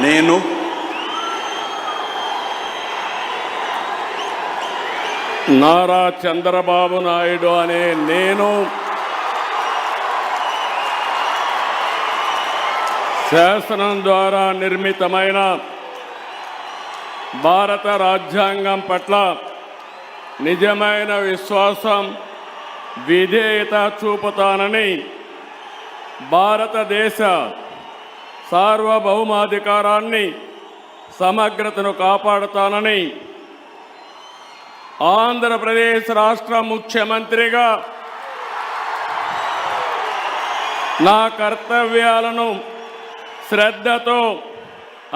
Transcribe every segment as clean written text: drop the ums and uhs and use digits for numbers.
నేను నారా చంద్రబాబు నాయుడు అనే నేను శాసనం ద్వారా నిర్మితమైన భారత రాజ్యాంగం పట్ల నిజమైన విశ్వాసం, విధేయత చూపుతానని, భారతదేశ సార్వభౌమాధికారాన్ని, సమగ్రతను కాపాడుతానని ఆంధ్రప్రదేశ్ రాష్ట్ర ముఖ్యమంత్రిగా నా కర్తవ్యాలను శ్రద్ధతో,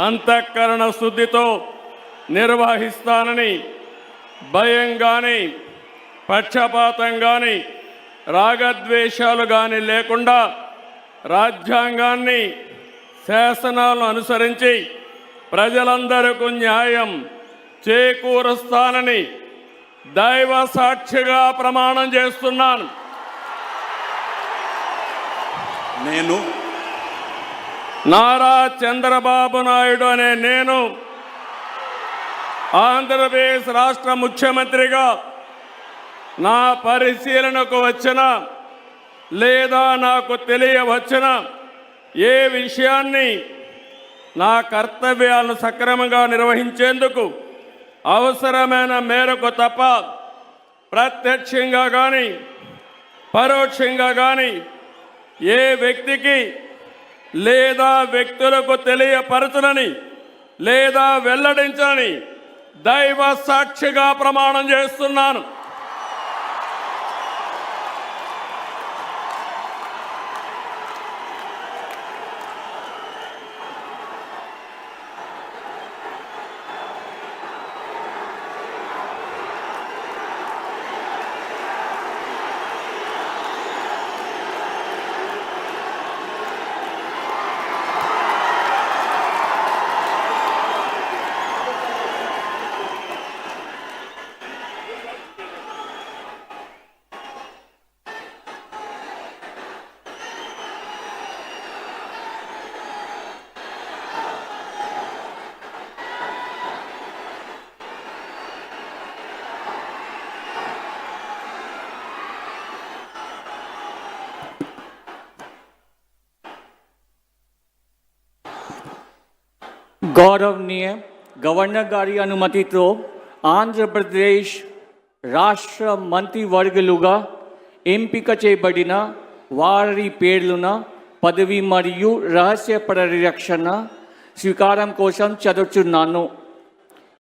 అంతఃకరణ శుద్ధితో నిర్వహిస్తానని, భయం కానీ, పక్షపాతం కానీ, రాగద్వేషాలు కానీ లేకుండా రాజ్యాంగాన్ని, శాసనాలను అనుసరించి ప్రజలందరికీ న్యాయం చేకూరుస్తానని దైవ సాక్షిగా ప్రమాణం చేస్తున్నాను. నేను నారా చంద్రబాబు నాయుడు అనే నేను ఆంధ్రప్రదేశ్ రాష్ట్ర ముఖ్యమంత్రిగా నా పరిశీలనకు వచ్చిన లేదా నాకు తెలియవచ్చిన ఏ విషయాన్ని నా కర్తవ్యాలను సక్రమంగా నిర్వహించేందుకు అవసరమైన మేరకు తప్ప ప్రత్యక్షంగా కానీ పరోక్షంగా కానీ ఏ వ్యక్తికి లేదా వ్యక్తులకు తెలియపరచునని లేదా వెల్లడించని దైవ సాక్షిగా ప్రమాణం చేస్తున్నాను. గౌరవనీయ గవర్నర్ గారి అనుమతితో ఆంధ్రప్రదేశ్ రాష్ట్ర మంత్రివర్గులుగా ఎంపిక చేయబడిన వారి పేర్లున పదవి మరియు రహస్య పరిరక్షణ స్వీకారం కోసం చదువుతున్నాను.